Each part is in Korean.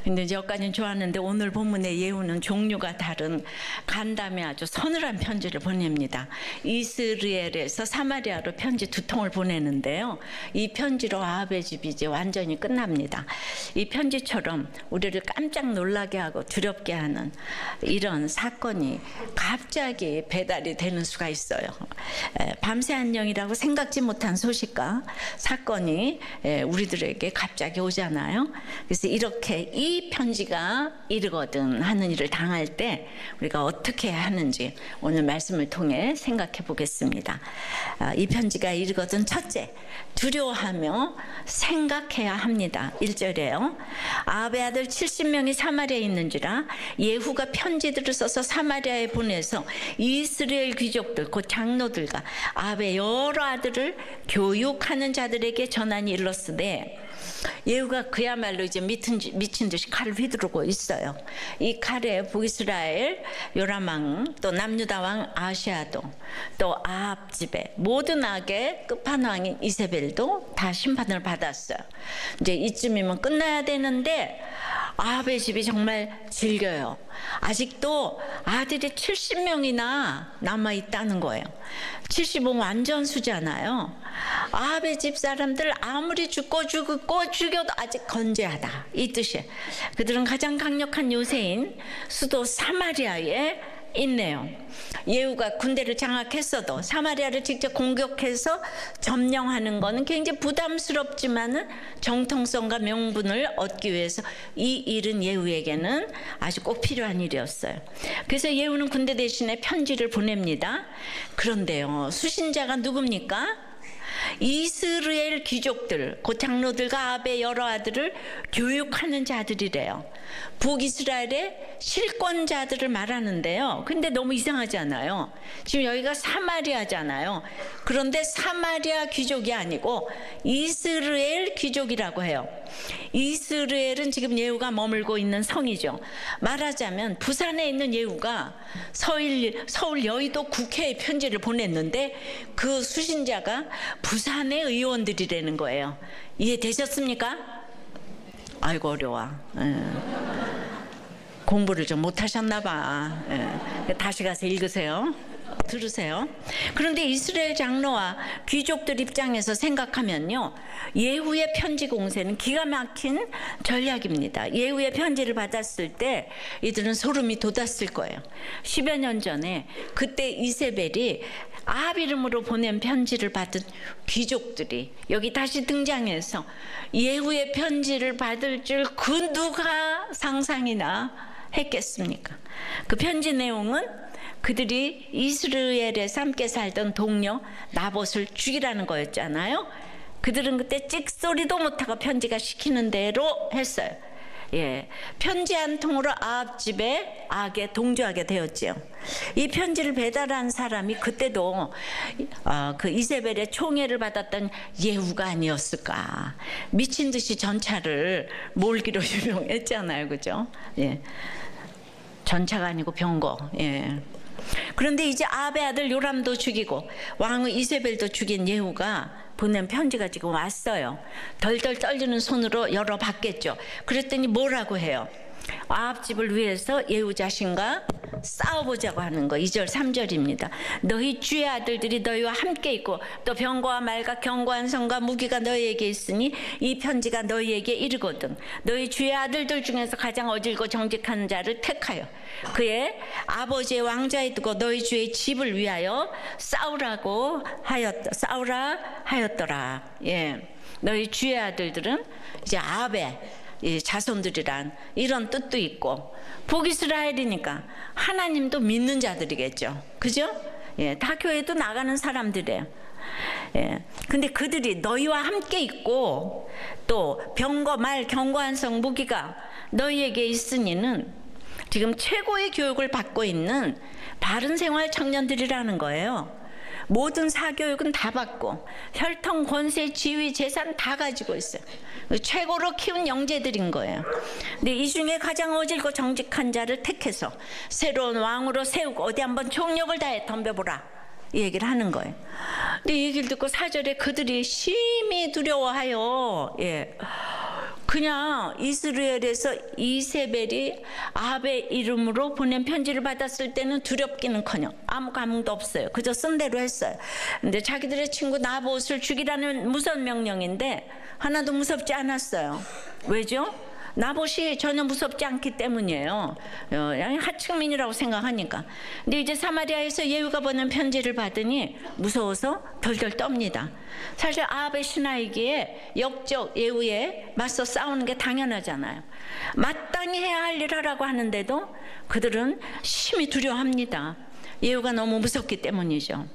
근데 이제 여기까지는 좋았는데 오늘 본문의 예후는 종류가 다른 간담회 아주 서늘한 편지를 보냅니다. 이스라엘에서 사마리아로 편지 2통을 보내는데요. 이 편지로 아합의 집이 이제 완전히 끝납니다. 이 편지처럼 우리를 깜짝 놀라게 하고 두렵게 하는 이런 사건이 갑자기 배달이 되는 수가 있어요. 밤새 안녕이라고 생각지 못한 소식과 사건이 우리들에게 갑자기 오잖아요. 그래서 이렇게 이 편지가 이르거든 하는 일을 당할 때 우리가 어떻게 해야 하는지 오늘 말씀을 통해 생각해 보겠습니다. 이 편지가 이르거든 첫째, 두려워하며 생각해야 합니다. 1절에요. 아합의 아들 70명이 사마리아에 있는지라 예후가 편지들을 써서 사마리아에 보내서 이스라엘 귀족들 곧 장로들과 아합의 여러 아들을 교육하는 자들에게 전하니 일렀으되 예후가 그야말로 이제 미친 듯이 칼을 휘두르고 있어요. 이 칼에 북이스라엘 요람왕 또 남유다 왕 아시아도 또 아합 집에 모든 악의 끝판왕인 이세벨도 다 심판을 받았어요. 이제 이쯤이면 끝나야 되는데 아합의 집이 정말 질겨요. 아직도 아들이 70명이나 남아있다는 거예요. 70은 완전 수잖아요. 아합의 집 사람들 아무리 죽고 죽여도 아직 건재하다, 이 뜻이에요. 그들은 가장 강력한 요새인 수도 사마리아에 있네요. 예후가 군대를 장악했어도 사마리아를 직접 공격해서 점령하는 것은 굉장히 부담스럽지만은 정통성과 명분을 얻기 위해서 이 일은 예후에게는 아주 꼭 필요한 일이었어요. 그래서 예후는 군대 대신에 편지를 보냅니다. 그런데요, 수신자가 누굽니까? 이스라엘 귀족들, 그 장로들과 아합의 여러 아들을 교육하는 자들이래요. 북이스라엘의 실권자들을 말하는데요. 근데 너무 이상하지 않아요? 지금 여기가 사마리아잖아요. 그런데 사마리아 귀족이 아니고 이스라엘 귀족이라고 해요. 이스라엘은 지금 예후가 머물고 있는 성이죠. 말하자면 부산에 있는 예후가 서울 여의도 국회에 편지를 보냈는데 그 수신자가 부산의 의원들이라는 거예요. 이해되셨습니까? 아이고 어려워. 공부를 좀 못하셨나 봐. 다시 가서 읽으세요. 들으세요. 그런데 이스라엘 장로와 귀족들 입장에서 생각하면요, 예후의 편지 공세는 기가 막힌 전략입니다. 예후의 편지를 받았을 때 이들은 소름이 돋았을 거예요. 10여 년 전에 그때 이세벨이 아합 이름으로 보낸 편지를 받은 귀족들이 여기 다시 등장해서 예후의 편지를 받을 줄 그 누가 상상이나 했겠습니까? 그 편지 내용은 그들이 이스라엘에서 함께 살던 동료 나봇을 죽이라는 거였잖아요. 그들은 그때 찍소리도 못하고 편지가 시키는 대로 했어요. 편지 한 통으로 아합 집에 악에 동조하게 되었지요. 이 편지를 배달한 사람이 그때도 그 이세벨의 총애를 받았던 예후가 아니었을까. 미친 듯이 전차를 몰기로 유명했잖아요, 그죠? 전차가 아니고 병거. 그런데 이제 아합의 아들 요람도 죽이고 왕의 이세벨도 죽인 예후가 보낸 편지가 지금 왔어요. 덜덜 떨리는 손으로 열어봤겠죠. 그랬더니 뭐라고 해요? 아합 집을 위해서 예후 자신과 싸워보자고 하는 거. 2절 3절입니다. 너희 주의 아들들이 너희와 함께 있고 또 병거와 말과 견고한 성과 무기가 너희에게 있으니 이 편지가 너희에게 이르거든. 너희 주의 아들들 중에서 가장 어질고 정직한 자를 택하여 그의 아버지의 왕좌에 두고 너희 주의 집을 위하여 싸우라 하였더라. 너희 주의 아들들은 이제 아합의 자손들이란 이런 뜻도 있고, 북이스라엘이니까 하나님도 믿는 자들이겠죠. 그죠? 다 교회도 나가는 사람들이에요. 근데 그들이 너희와 함께 있고 또 병거 말 견고한 성 무기가 너희에게 있으니는 지금 최고의 교육을 받고 있는 바른 생활 청년들이라는 거예요. 모든 사교육은 다 받고 혈통, 권세, 지위, 재산 다 가지고 있어요. 최고로 키운 영재들인 거예요. 근데 이 중에 가장 어질고 정직한 자를 택해서 새로운 왕으로 세우고 어디 한번 총력을 다해 덤벼보라, 이 얘기를 하는 거예요. 근데 이 얘기를 듣고 4절에 그들이 심히 두려워하여 그냥 이스라엘에서 이세벨이 아합의 이름으로 보낸 편지를 받았을 때는 두렵기는커녕 아무 감흥도 없어요. 그저 쓴 대로 했어요. 근데 자기들의 친구 나봇을 죽이라는 무서운 명령인데 하나도 무섭지 않았어요. 왜죠? 나봇이 전혀 무섭지 않기 때문이에요. 하층민이라고 생각하니까. 근데 이제 사마리아에서 예후가 보낸 편지를 받으니 무서워서 덜덜 떱니다. 사실 아합의 신하이기에 역적 예후에 맞서 싸우는 게 당연하잖아요. 마땅히 해야 할 일 하라고 하는데도 그들은 심히 두려워합니다. 예후가 너무 무섭기 때문이죠.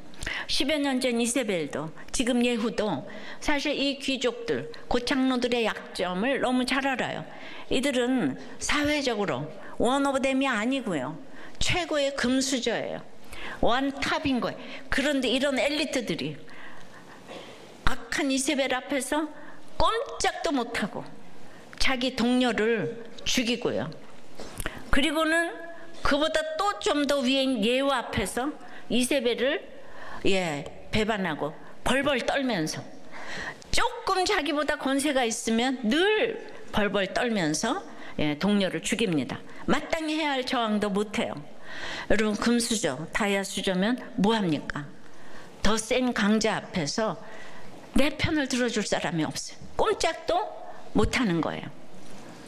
10여 년 전 이세벨도 지금 예후도 사실 이 귀족들 고창로들의 약점을 너무 잘 알아요. 이들은 사회적으로 원오브댐이 아니고요, 최고의 금수저예요. 원탑인 거예요. 그런데 이런 엘리트들이 악한 이세벨 앞에서 꼼짝도 못하고 자기 동료를 죽이고요, 그리고는 그보다 또 좀 더 위인 예후 앞에서 이세벨을 배반하고 벌벌 떨면서, 조금 자기보다 권세가 있으면 늘 벌벌 떨면서 동료를 죽입니다. 마땅히 해야 할 저항도 못해요. 여러분, 금수저, 다이아수저면 뭐합니까? 더 센 강자 앞에서 내 편을 들어줄 사람이 없어요. 꼼짝도 못하는 거예요.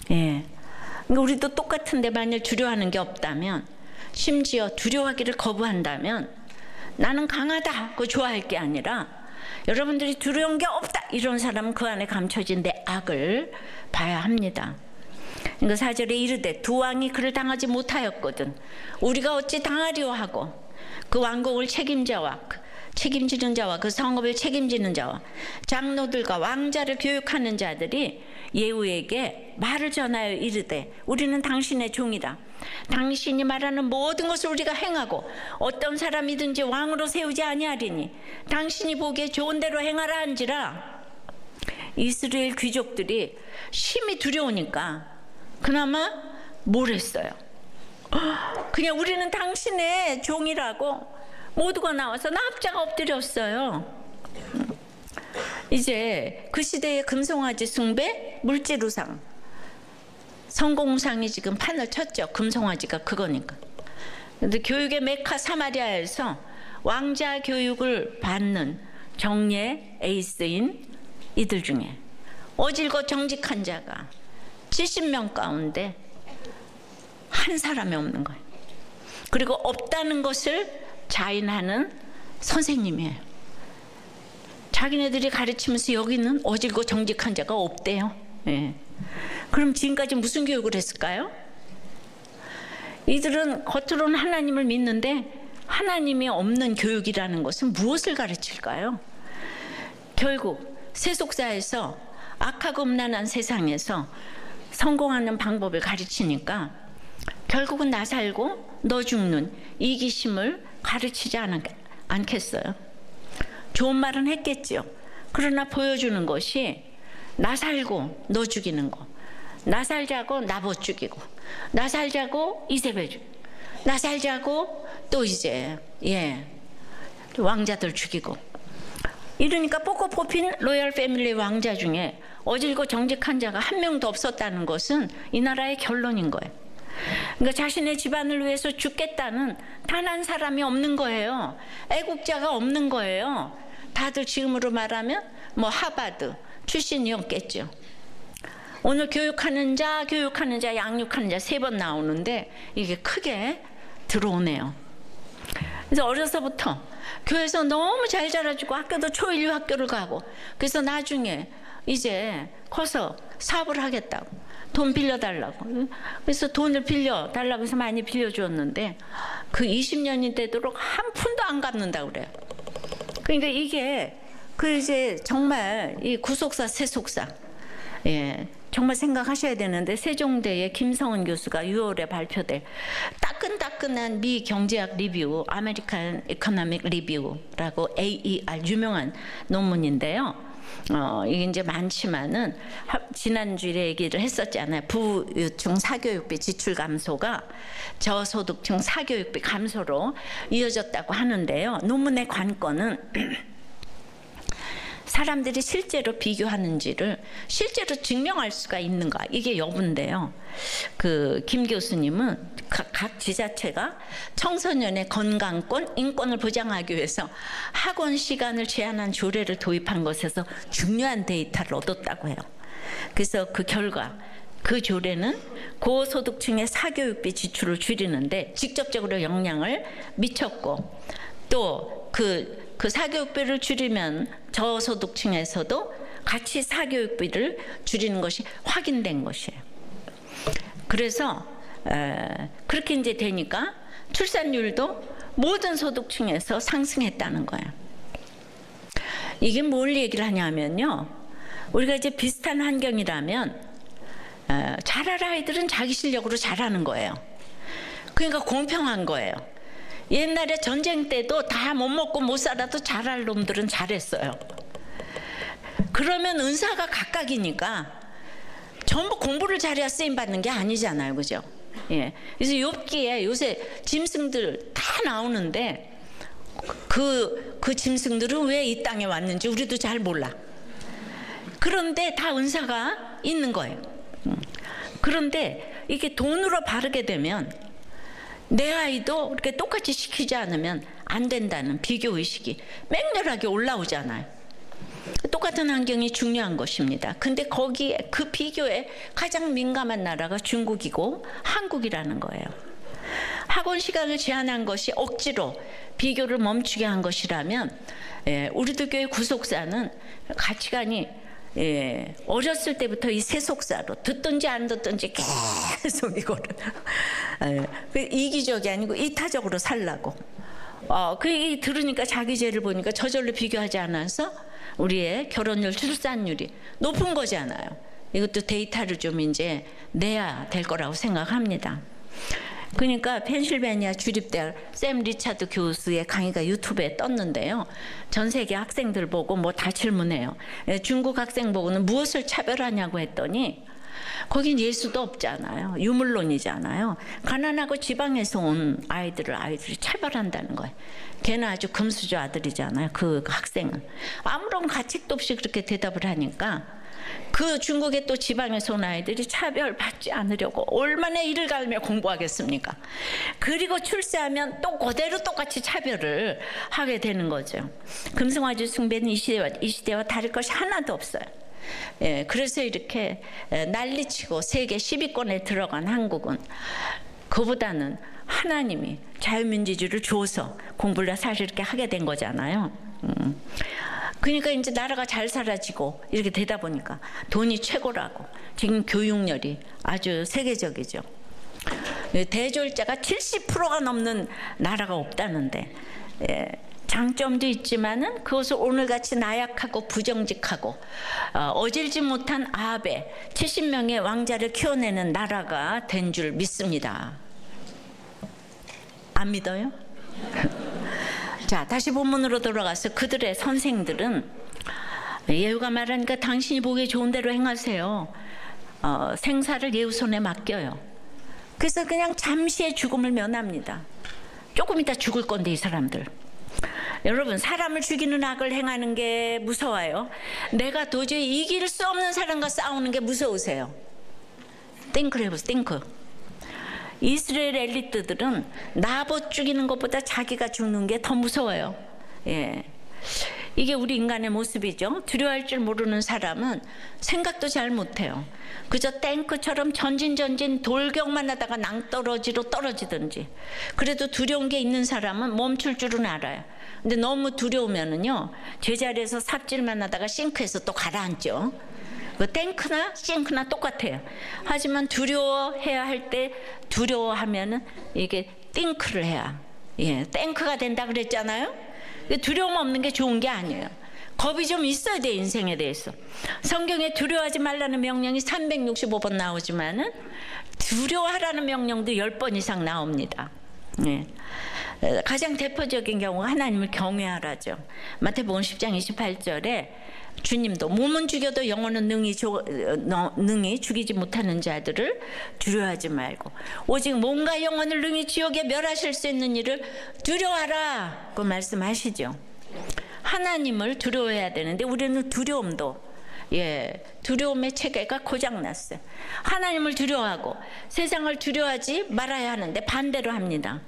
그러니까 우리도 똑같은데 만일 두려워하는 게 없다면, 심지어 두려워하기를 거부한다면 나는 강하다 그 좋아할 게 아니라 여러분들이 두려운 게 없다 이런 사람은 그 안에 감춰진 내 악을 봐야 합니다. 그러니까 4절에 이르되 두 왕이 그를 당하지 못하였거든 우리가 어찌 당하리오 하고, 그 왕국을 책임지는 자와 그 성읍을 책임지는 자와 장로들과 왕자를 교육하는 자들이 예후에게 말을 전하여 이르되 우리는 당신의 종이다. 당신이 말하는 모든 것을 우리가 행하고 어떤 사람이든지 왕으로 세우지 아니하리니 당신이 보기에 좋은 대로 행하라 한지라. 이스라엘 귀족들이 심히 두려우니까 그나마 뭘 했어요? 그냥 우리는 당신의 종이라고 모두가 나와서 납자가 엎드렸어요. 이제 그 시대의 금송아지 숭배, 물지루상, 성공상이 지금 판을 쳤죠. 금송아지가 그거니까. 근데 교육의 메카 사마리아에서 왕자 교육을 받는 정예 에이스인 이들 중에 어질고 정직한 자가 70명 가운데 한 사람이 없는 거예요. 그리고 없다는 것을 자인하는 선생님이에요. 자기네들이 가르치면서 여기는 어질고 정직한 자가 없대요. 그럼 지금까지 무슨 교육을 했을까요? 이들은 겉으로는 하나님을 믿는데 하나님이 없는 교육이라는 것은 무엇을 가르칠까요? 결국 세속사에서 악하고 음란한 세상에서 성공하는 방법을 가르치니까 결국은 나 살고 너 죽는 이기심을 가르치지 않겠어요? 좋은 말은 했겠지요. 그러나 보여주는 것이 나 살고 너 죽이는 거, 나 살자고 나봇 죽이고, 나 살자고 이세벨 죽이고, 나 살자고 또 이제 왕자들 죽이고, 이러니까 뽑고 뽑힌 로열 패밀리 왕자 중에 어질고 정직한 자가 한 명도 없었다는 것은 이 나라의 결론인 거예요. 그러니까 자신의 집안을 위해서 죽겠다는 단 한 사람이 없는 거예요. 애국자가 없는 거예요. 다들 지금으로 말하면 뭐 하버드 출신이었겠죠. 오늘 교육하는 자, 양육하는 자 3번 나오는데 이게 크게 들어오네요. 그래서 어려서부터 교회에서 너무 잘 자라주고 학교도 초일류 학교를 가고, 그래서 나중에 이제 커서 사업을 하겠다고 돈 빌려달라고, 그래서 돈을 빌려달라고 해서 많이 빌려주었는데 그 20년이 되도록 한 푼도 안 갚는다고 그래요. 그러니까 이게 그 이제 정말 이 구속사 세속사, 정말 생각하셔야 되는데, 세종대의 김성은 교수가 6월에 발표될 따끈따끈한 미 경제학 리뷰, 아메리칸 이코노믹 리뷰라고 AER 유명한 논문인데요. 이게 이제 많지만은 지난주에 얘기를 했었잖아요. 부유층 사교육비 지출 감소가 저소득층 사교육비 감소로 이어졌다고 하는데요. 논문의 관건은 사람들이 실제로 비교하는지를 실제로 증명할 수가 있는가, 이게 여부인데요. 김 교수님은 각 지자체가 청소년의 건강권, 인권을 보장하기 위해서 학원 시간을 제한한 조례를 도입한 것에서 중요한 데이터를 얻었다고 해요. 그래서 그 결과 그 조례는 고소득층의 사교육비 지출을 줄이는데 직접적으로 영향을 미쳤고, 또 그 사교육비를 줄이면 저소득층에서도 같이 사교육비를 줄이는 것이 확인된 것이에요. 그래서 그렇게 이제 되니까 출산율도 모든 소득층에서 상승했다는 거예요. 이게 뭘 얘기를 하냐면요, 우리가 이제 비슷한 환경이라면 잘할 아이들은 자기 실력으로 잘하는 거예요. 그러니까 공평한 거예요. 옛날에 전쟁 때도 다 못 먹고 못 살아도 잘할 놈들은 잘했어요. 그러면 은사가 각각이니까 전부 공부를 잘해야 쓰임 받는 게 아니잖아요, 그죠? 예. 그래서 욥기에 요새 짐승들 다 나오는데 그 짐승들은 왜 이 땅에 왔는지 우리도 잘 몰라. 그런데 다 은사가 있는 거예요. 그런데 이게 돈으로 바르게 되면 내 아이도 그렇게 똑같이 시키지 않으면 안 된다는 비교의식이 맹렬하게 올라오잖아요. 똑같은 환경이 중요한 것입니다. 근데 거기에 그 비교에 가장 민감한 나라가 중국이고 한국이라는 거예요. 학원 시간을 제한한 것이 억지로 비교를 멈추게 한 것이라면, 우리도 교회 구속사는 가치관이 어렸을 때부터 이 세속사로 듣든지 안 듣든지 계속 이거를 이기적이 아니고 이타적으로 살라고. 그 얘기 들으니까 자기 죄를 보니까 저절로 비교하지 않아서 우리의 결혼율, 출산율이 높은 거잖아요. 이것도 데이터를 좀 이제 내야 될 거라고 생각합니다. 그러니까 펜실베니아 주립대학 샘 리차드 교수의 강의가 유튜브에 떴는데요. 전 세계 학생들 보고 뭐 다 질문해요. 중국 학생 보고는 무엇을 차별하냐고 했더니 거긴 예수도 없잖아요. 유물론이잖아요. 가난하고 지방에서 온 아이들이 차별한다는 거예요. 걔는 아주 금수저 아들이잖아요. 그 학생은 아무런 가책도 없이 그렇게 대답을 하니까 그 중국의 또 지방에서 온 아이들이 차별받지 않으려고 얼마나 이를 갈며 공부하겠습니까? 그리고 출세하면 또 그대로 똑같이 차별을 하게 되는 거죠. 금승아주 숭배는 이 시대와 다를 것이 하나도 없어요. 그래서 이렇게 난리치고 세계 10위권에 들어간 한국은 그보다는 하나님이 자유민주주의를 줘서 공부를 사실 이렇게 하게 된 거잖아요. 그러니까 이제 나라가 잘 살아지고 이렇게 되다 보니까 돈이 최고라고. 지금 교육열이 아주 세계적이죠. 대졸자가 70%가 넘는 나라가 없다는데, 장점도 있지만은 그것을 오늘같이 나약하고 부정직하고 어질지 못한 아베 70명의 왕자를 키워내는 나라가 된 줄 믿습니다. 안 믿어요? 자, 다시 본문으로 돌아가서 그들의 선생들은 예후가 말하니까 당신이 보기에 좋은 대로 행하세요. 생사를 예후 손에 맡겨요. 그래서 그냥 잠시의 죽음을 면합니다. 조금 이따 죽을 건데 이 사람들. 여러분, 사람을 죽이는 악을 행하는 게 무서워요. 내가 도저히 이길 수 없는 사람과 싸우는 게 무서우세요. 띵크를 해보세요. 띵크. 이스라엘 엘리트들은 나봇 죽이는 것보다 자기가 죽는 게 더 무서워요. 이게 우리 인간의 모습이죠. 두려워할 줄 모르는 사람은 생각도 잘 못해요. 그저 탱크처럼 전진 돌격만 하다가 낭떠러지로 떨어지든지. 그래도 두려운 게 있는 사람은 멈출 줄은 알아요. 근데 너무 두려우면은요, 제자리에서 삽질만 하다가 싱크에서 또 가라앉죠. 그 탱크나 싱크나 똑같아요. 하지만 두려워해야 할 때 두려워하면은 이게 띵크를 해야, 탱크가 된다 그랬잖아요. 두려움 없는 게 좋은 게 아니에요. 겁이 좀 있어야 돼, 인생에 대해서. 성경에 두려워하지 말라는 명령이 365번 나오지만은 두려워하라는 명령도 10번 이상 나옵니다. 가장 대표적인 경우가 하나님을 경외하라죠. 마태복음 10장 28절에 주님도 몸은 죽여도 영혼은 능히 죽이지 못하는 자들을 두려워하지 말고 오직 몸과 영혼을 능히 지옥에 멸하실 수 있는 일을 두려워하라 그 말씀하시죠. 하나님을 두려워해야 되는데 우리는 두려움의 체계가 고장났어요. 하나님을 두려워하고 세상을 두려워하지 말아야 하는데 반대로 합니다.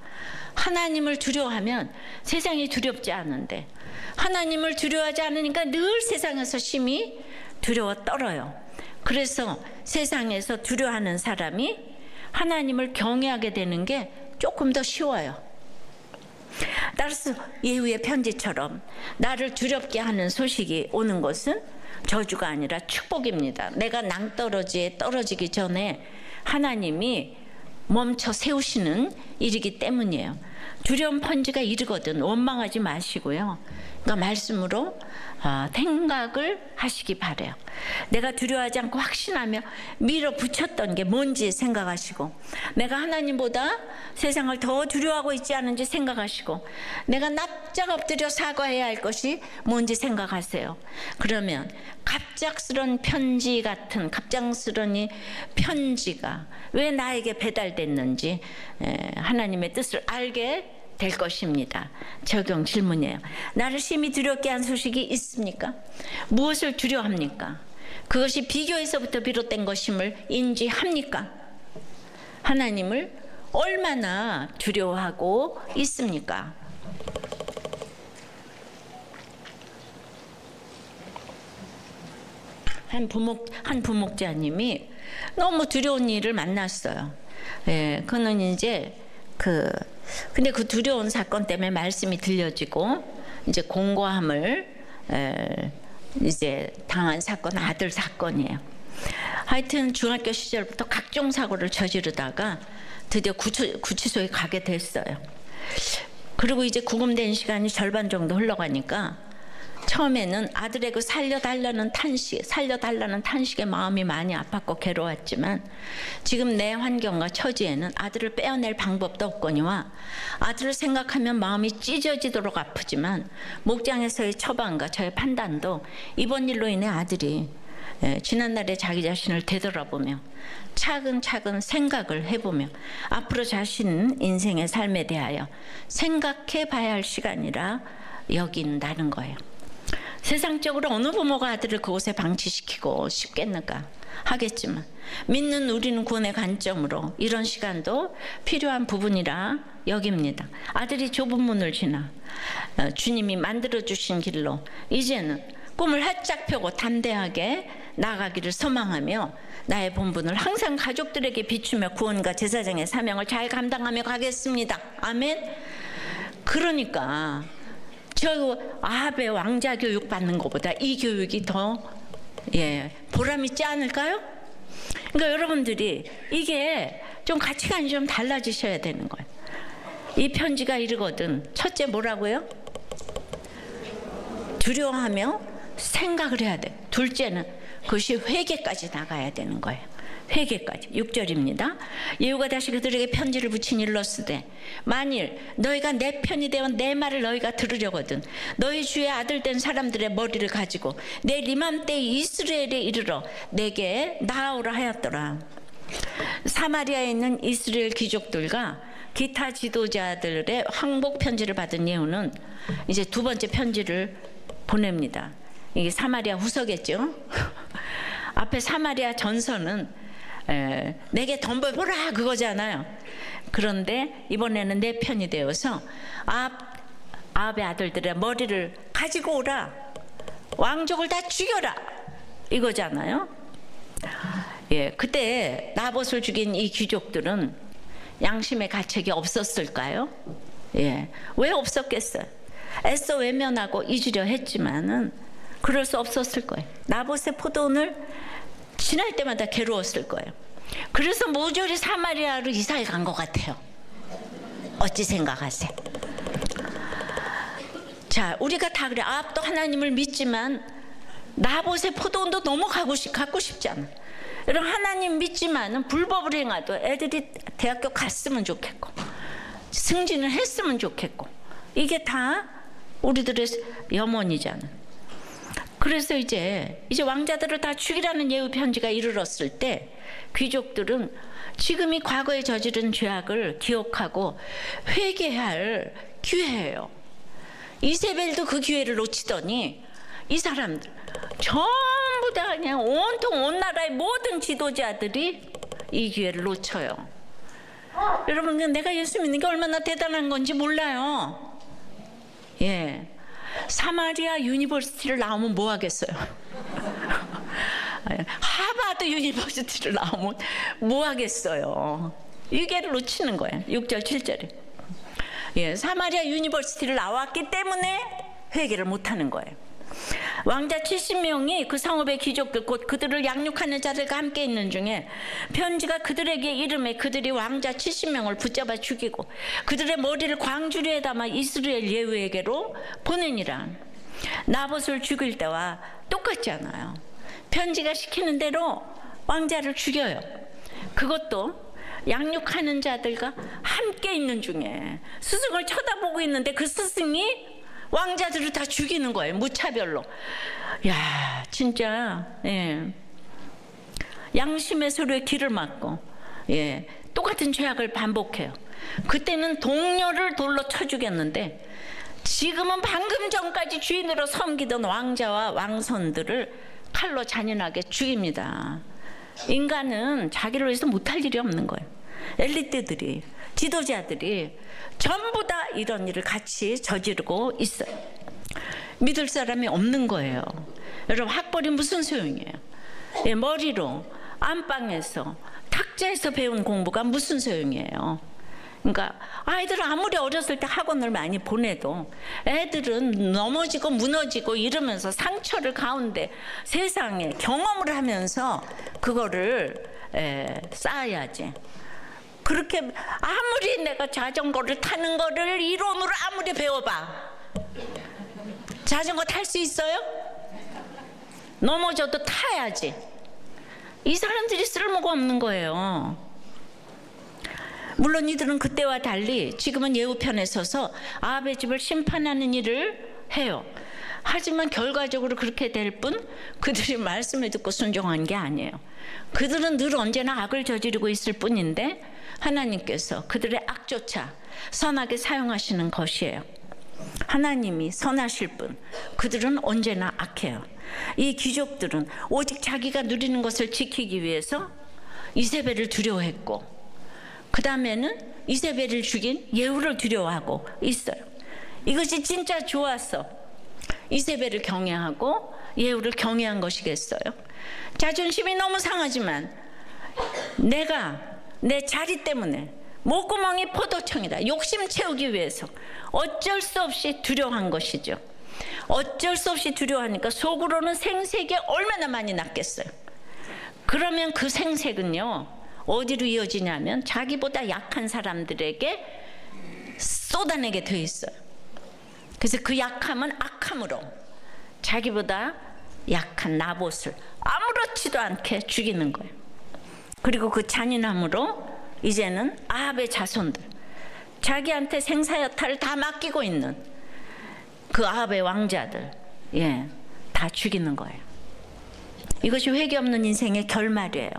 하나님을 두려워하면 세상이 두렵지 않은데 하나님을 두려워하지 않으니까 늘 세상에서 심히 두려워 떨어요. 그래서 세상에서 두려워하는 사람이 하나님을 경외하게 되는 게 조금 더 쉬워요. 따라서 예후의 편지처럼 나를 두렵게 하는 소식이 오는 것은 저주가 아니라 축복입니다. 내가 낭떠러지에 떨어지기 전에 하나님이 멈춰 세우시는 일이기 때문이에요. 두려움 편지가 이르거든 원망하지 마시고요. 그러니까 말씀으로 생각을 하시기 바래요. 내가 두려워하지 않고 확신하며 밀어붙였던 게 뭔지 생각하시고, 내가 하나님보다 세상을 더 두려워하고 있지 않은지 생각하시고, 내가 납작 엎드려 사과해야 할 것이 뭔지 생각하세요. 그러면 갑작스런 편지 같은 갑작스런 이 편지가 왜 나에게 배달됐는지 하나님의 뜻을 알게 될 것입니다. 적용 질문이에요. 나를 심히 두렵게 한 소식이 있습니까? 무엇을 두려워합니까? 그것이 비교에서부터 비롯된 것임을 인지합니까? 하나님을 얼마나 두려워하고 있습니까? 한 부목자님이 너무 두려운 일을 만났어요. 그는 이제 근데 그 두려운 사건 때문에 말씀이 들려지고 이제 공고함을 이제 당한 사건, 아들 사건이에요. 하여튼 중학교 시절부터 각종 사고를 저지르다가 드디어 구치소에 가게 됐어요. 그리고 이제 구금된 시간이 절반 정도 흘러가니까 처음에는 아들의 그 살려달라는 탄식에 마음이 많이 아팠고 괴로웠지만 지금 내 환경과 처지에는 아들을 빼어낼 방법도 없거니와 아들을 생각하면 마음이 찢어지도록 아프지만 목장에서의 처방과 저의 판단도 이번 일로 인해 아들이 지난날에 자기 자신을 되돌아보며 차근차근 생각을 해보며 앞으로 자신 인생의 삶에 대하여 생각해 봐야 할 시간이라 여긴다는 거예요. 세상적으로 어느 부모가 아들을 그곳에 방치시키고 싶겠는가 하겠지만 믿는 우리는 구원의 관점으로 이런 시간도 필요한 부분이라 여깁니다. 아들이 좁은 문을 지나 주님이 만들어주신 길로 이제는 꿈을 활짝 펴고 담대하게 나아가기를 소망하며 나의 본분을 항상 가족들에게 비추며 구원과 제사장의 사명을 잘 감당하며 가겠습니다. 아멘. 그러니까 저 아합의 왕자 교육 받는 것보다 이 교육이 더 보람 있지 않을까요? 그러니까 여러분들이 이게 좀 가치관이 좀 달라지셔야 되는 거예요. 이 편지가 이르거든 첫째 뭐라고요? 두려워하며 생각을 해야 돼. 둘째는 그것이 회개까지 나가야 되는 거예요. 회개까지. 6절입니다. 예후가 다시 그들에게 편지를 붙인 일렀으되 만일 너희가 내 편이 되어 내 말을 너희가 들으려거든 너희 주의 아들 된 사람들의 머리를 가지고 내일 이맘때 이스라엘에 이르러 내게 나아오라 하였더라. 사마리아에 있는 이스라엘 귀족들과 기타 지도자들의 항복 편지를 받은 예후는 이제 두 번째 편지를 보냅니다. 이게 사마리아 후서겠죠. 앞에 사마리아 전서는 내게 덤벼보라 그거잖아요. 그런데 이번에는 내 편이 되어서 아합의 아들들의 머리를 가지고 오라, 왕족을 다 죽여라 이거잖아요. 그때 나봇을 죽인 이 귀족들은 양심의 가책이 없었을까요? 왜 없었겠어요? 애써 외면하고 잊으려 했지만은 그럴 수 없었을 거예요. 나봇의 포도원을 지날 때마다 괴로웠을 거예요. 그래서 모조리 사마리아로 이사를 간 것 같아요. 어찌 생각하세요? 자, 우리가 다 그래. 아합도 하나님을 믿지만 나봇의 포도원도 너무 갖고 싶지 않아. 여러분 하나님 믿지만은 불법을 행하도 애들이 대학교 갔으면 좋겠고 승진을 했으면 좋겠고 이게 다 우리들의 염원이잖아. 그래서 이제 왕자들을 다 죽이라는 예후 편지가 이르렀을 때 귀족들은 지금이 과거에 저지른 죄악을 기억하고 회개할 기회예요. 이세벨도 그 기회를 놓치더니 이 사람들 전부 다 그냥 온통 온 나라의 모든 지도자들이 이 기회를 놓쳐요. 여러분, 내가 예수 믿는 게 얼마나 대단한 건지 몰라요. 예, 사마리아 유니버시티를 나오면 뭐 하겠어요? 하버드 유니버시티를 나오면 뭐 하겠어요? 이 기회를 놓치는 거예요. 6절 7절에. 예, 사마리아 유니버시티를 나왔기 때문에 회개를 못하는 거예요. 왕자 70명이 그 성읍의 귀족들 곧 그들을 양육하는 자들과 함께 있는 중에 편지가 그들에게 이름에 그들이 왕자 70명을 붙잡아 죽이고 그들의 머리를 광주리에 담아 이스라엘 예후에게로 보내니라. 나봇을 죽일 때와 똑같지 않아요. 편지가 시키는 대로 왕자를 죽여요. 그것도 양육하는 자들과 함께 있는 중에 스승을 쳐다보고 있는데 그 스승이 왕자들을 다 죽이는 거예요. 무차별로. 야, 진짜, 예, 양심의 소리에 귀를 막고, 예, 똑같은 죄악을 반복해요. 그때는 동료를 돌로 쳐 죽였는데 지금은 방금 전까지 주인으로 섬기던 왕자와 왕손들을 칼로 잔인하게 죽입니다. 인간은 자기를 위해서 못할 일이 없는 거예요. 엘리트들이, 지도자들이 전부 다 이런 일을 같이 저지르고 있어요. 믿을 사람이 없는 거예요. 여러분, 학벌이 무슨 소용이에요? 예, 머리로 안방에서 탁자에서 배운 공부가 무슨 소용이에요? 그러니까 아이들은 아무리 어렸을 때 학원을 많이 보내도 애들은 넘어지고 무너지고 이러면서 상처를 가운데 세상에 경험을 하면서 그거를 쌓아야지. 그렇게 아무리 내가 자전거를 타는 거를 이론으로 아무리 배워봐, 자전거 탈 수 있어요? 넘어져도 타야지. 이 사람들이 쓸모가 없는 거예요. 물론 이들은 그때와 달리 지금은 예후편에 서서 아합의 집을 심판하는 일을 해요. 하지만 결과적으로 그렇게 될 뿐 그들이 말씀을 듣고 순종한 게 아니에요. 그들은 늘 언제나 악을 저지르고 있을 뿐인데 하나님께서 그들의 악조차 선하게 사용하시는 것이에요. 하나님이 선하실 뿐 그들은 언제나 악해요. 이 귀족들은 오직 자기가 누리는 것을 지키기 위해서 이세벨을 두려워했고, 그 다음에는 이세벨을 죽인 예후를 두려워하고 있어요. 이것이 진짜 좋아서 이세벨을 경외하고 예후를 경외한 것이겠어요? 자존심이 너무 상하지만 내가 내 자리 때문에 목구멍이 포도청이다, 욕심 채우기 위해서 어쩔 수 없이 두려워한 것이죠. 어쩔 수 없이 두려워하니까 속으로는 생색이 얼마나 많이 났겠어요. 그러면 그 생색은요 어디로 이어지냐면 자기보다 약한 사람들에게 쏟아내게 돼 있어요. 그래서 그 약함은 악함으로 자기보다 약한 나봇을 아무렇지도 않게 죽이는 거예요. 그리고 그 잔인함으로 이제는 아합의 자손들, 자기한테 생사여탈을 다 맡기고 있는 그 아합의 왕자들, 예, 다 죽이는 거예요. 이것이 회개 없는 인생의 결말이에요.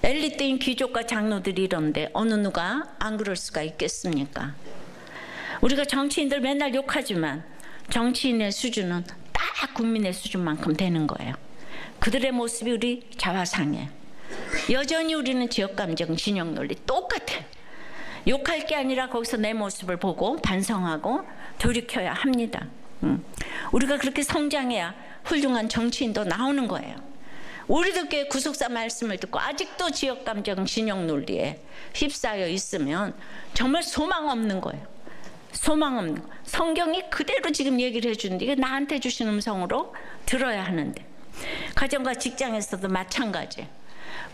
엘리트인 귀족과 장로들이 이런데 어느 누가 안 그럴 수가 있겠습니까? 우리가 정치인들 맨날 욕하지만 정치인의 수준은 딱 국민의 수준만큼 되는 거예요. 그들의 모습이 우리 자화상이에요. 여전히 우리는 지역감정, 진영논리 똑같아요. 욕할 게 아니라 거기서 내 모습을 보고 반성하고 돌이켜야 합니다. 우리가 그렇게 성장해야 훌륭한 정치인도 나오는 거예요. 우리도 교회 구속사 말씀을 듣고 아직도 지역감정, 진영논리에 휩싸여 있으면 정말 소망 없는 거예요. 소망 없는 거. 성경이 그대로 지금 얘기를 해주는데 이게 나한테 주신 음성으로 들어야 하는데, 가정과 직장에서도 마찬가지.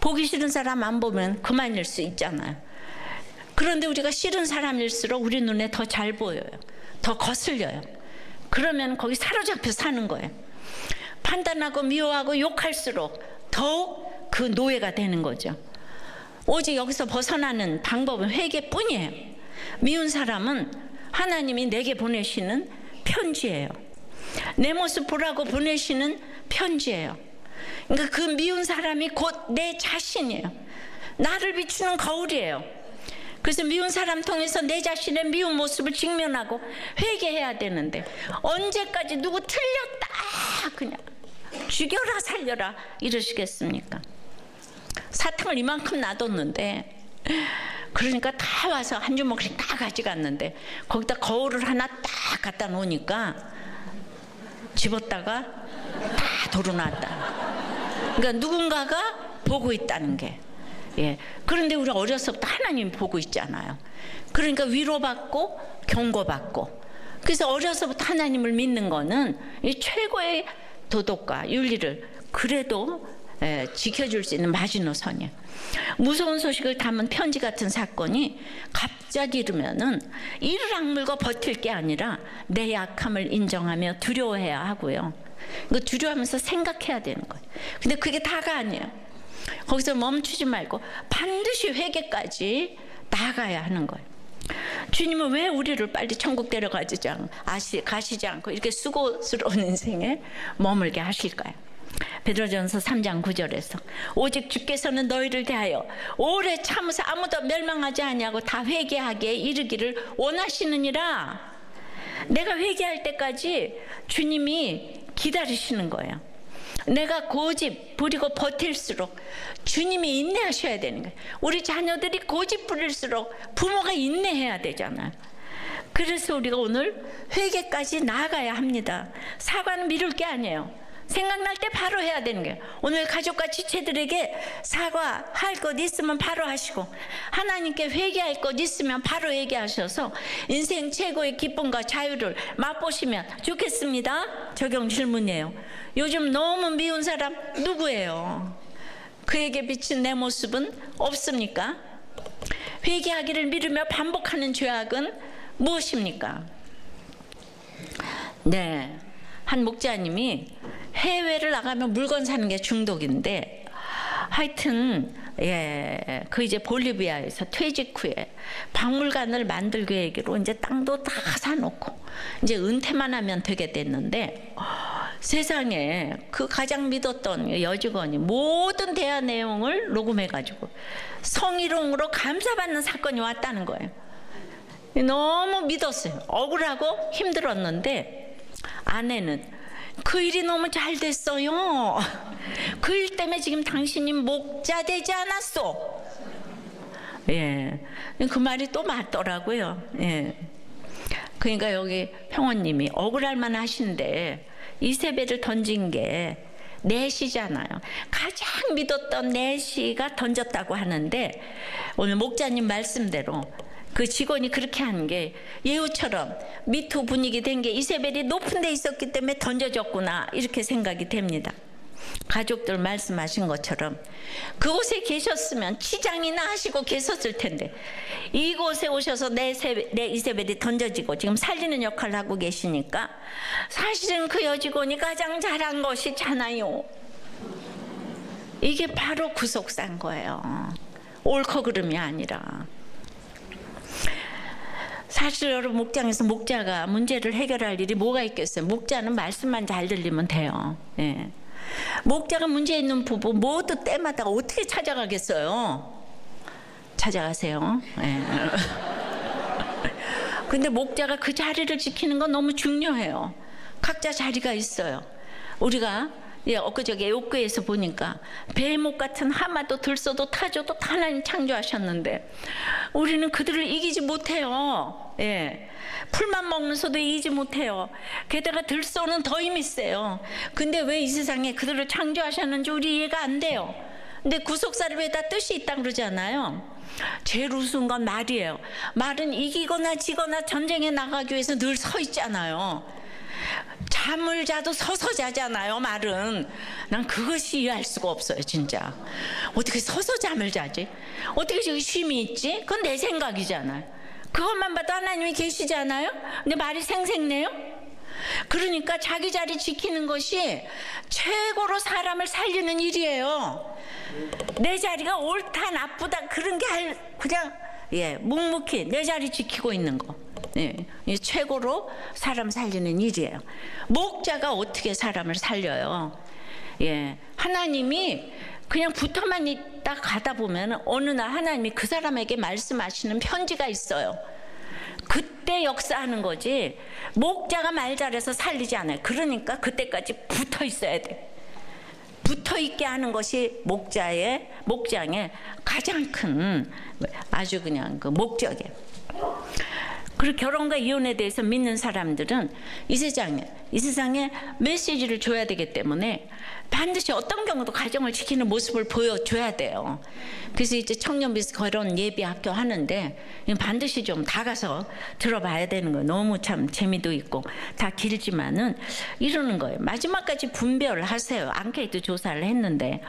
보기 싫은 사람 안 보면 그만일 수 있잖아요. 그런데 우리가 싫은 사람일수록 우리 눈에 더 잘 보여요. 더 거슬려요. 그러면 거기 사로잡혀 사는 거예요. 판단하고 미워하고 욕할수록 더욱 그 노예가 되는 거죠. 오직 여기서 벗어나는 방법은 회개뿐이에요. 미운 사람은 하나님이 내게 보내시는 편지예요. 내 모습 보라고 보내시는 편지예요. 그러니까 그 미운 사람이 곧 내 자신이에요. 나를 비추는 거울이에요. 그래서 미운 사람 통해서 내 자신의 미운 모습을 직면하고 회개해야 되는데 언제까지 누구 틀렸다 그냥 죽여라 살려라 이러시겠습니까? 사탕을 이만큼 놔뒀는데 그러니까 다 와서 한 주먹씩 다 가져갔는데 거기다 거울을 하나 딱 갖다 놓으니까 집었다가 다 도로 놨다. 그러니까 누군가가 보고 있다는 게. 예. 그런데 우리 어려서부터 하나님 보고 있잖아요. 그러니까 위로받고 경고받고. 그래서 어려서부터 하나님을 믿는 거는 이 최고의 도덕과 윤리를 그래도 지켜줄 수 있는 마지노선이에요. 무서운 소식을 담은 편지 같은 사건이 갑자기 이르면은 이를 악물고 버틸 게 아니라 내 약함을 인정하며 두려워해야 하고요. 이거 두려워하면서 생각해야 되는 거예요. 근데 그게 다가 아니에요. 거기서 멈추지 말고 반드시 회개까지 나아가야 하는 거예요. 주님은 왜 우리를 빨리 천국 데려가시지 않고 이렇게 수고스러운 인생에 머물게 하실까요? 베드로전서 3장 9절에서 오직 주께서는 너희를 대하여 오래 참으사 아무도 멸망하지 아니하고 다 회개하기에 이르기를 원하시느니라. 내가 회개할 때까지 주님이 기다리시는 거예요. 내가 고집 부리고 버틸수록 주님이 인내하셔야 되는 거예요. 우리 자녀들이 고집 부릴수록 부모가 인내해야 되잖아요. 그래서 우리가 오늘 회개까지 나아가야 합니다. 사과는 미룰 게 아니에요. 생각날 때 바로 해야 되는 거예요. 오늘 가족과 지체들에게 사과할 것 있으면 바로 하시고 하나님께 회개할 것 있으면 바로 얘기하셔서 인생 최고의 기쁨과 자유를 맛보시면 좋겠습니다. 적용 질문이에요. 요즘 너무 미운 사람 누구예요? 그에게 비친 내 모습은 없습니까? 회개하기를 미루며 반복하는 죄악은 무엇입니까? 네, 한 목자님이 해외를 나가면 물건 사는 게 중독인데 하여튼 그 이제 볼리비아에서 퇴직 후에 박물관을 만들 계획으로 이제 땅도 다 사놓고 이제 은퇴만 하면 되게 됐는데 세상에 그 가장 믿었던 여직원이 모든 대화 내용을 녹음해가지고 성희롱으로 감사받는 사건이 왔다는 거예요. 너무 믿었어요. 억울하고 힘들었는데 아내는 그 일이 너무 잘 됐어요. 그 일 때문에 지금 당신이 목자 되지 않았어. 예, 그 말이 또 맞더라고요. 예. 그러니까 여기 평원님이 억울할 만하신데 이세벨을 던진 게 넷이잖아요. 가장 믿었던 넷이가 던졌다고 하는데 오늘 목자님 말씀대로 그 직원이 그렇게 한 게 예후처럼 미투 분위기 된 게 이세벨이 높은 데 있었기 때문에 던져졌구나 이렇게 생각이 됩니다. 가족들 말씀하신 것처럼 그곳에 계셨으면 치장이나 하시고 계셨을 텐데 이곳에 오셔서 내 이세벨이 던져지고 지금 살리는 역할을 하고 계시니까 사실은 그 여직원이 가장 잘한 것이잖아요. 이게 바로 구속사인 거예요. 옳고 그름이 아니라. 사실 여러분 목장에서 목자가 문제를 해결할 일이 뭐가 있겠어요? 목자는 말씀만 잘 들리면 돼요. 예. 목자가 문제 있는 부부 모두 때마다 어떻게 찾아가겠어요? 찾아가세요. 예. 근데 목자가 그 자리를 지키는 건 너무 중요해요. 각자 자리가 있어요. 우리가 엊그저께 욕구에서 보니까 베목 같은 하마도 들소도 타조도 다 하나님 창조하셨는데 우리는 그들을 이기지 못해요. 예. 풀만 먹는 소도 이기지 못해요. 게다가 들소는 더 힘이 세요. 근데 왜 이 세상에 그들을 창조하셨는지 우리 이해가 안 돼요. 근데 구속사를 왜 다 뜻이 있다 그러잖아요. 제일 우스운 건 말이에요. 말은 이기거나 지거나 전쟁에 나가기 위해서 늘 서 있잖아요. 잠을 자도 서서 자잖아요. 말은 난 그것이 이해할 수가 없어요. 진짜 어떻게 서서 잠을 자지? 어떻게 저기 쉼이 있지? 그건 내 생각이잖아요. 그것만 봐도 하나님이 계시잖아요. 근데 말이 생생내요. 그러니까 자기 자리 지키는 것이 최고로 사람을 살리는 일이에요. 내 자리가 옳다 나쁘다 그런 게 그냥 묵묵히 내 자리 지키고 있는 거. 최고로 사람 살리는 일이에요. 목자가 어떻게 사람을 살려요? 하나님이 그냥 붙어만 있다 가다 보면 어느 날 하나님이 그 사람에게 말씀하시는 편지가 있어요. 그때 역사하는 거지 목자가 말 잘해서 살리지 않아요. 그러니까 그때까지 붙어 있어야 돼. 붙어 있게 하는 것이 목장의 가장 큰 아주 그냥 그 목적이에요. 그리고 결혼과 이혼에 대해서 믿는 사람들은 이 세상에 메시지를 줘야 되기 때문에 반드시 어떤 경우도 가정을 지키는 모습을 보여줘야 돼요. 그래서 이제 청년부 결혼 예비 학교 하는데 반드시 좀 다 가서 들어봐야 되는 거예요. 너무 참 재미도 있고 다 길지만은 이러는 거예요. 마지막까지 분별을 하세요. 앙케이트 조사를 했는데,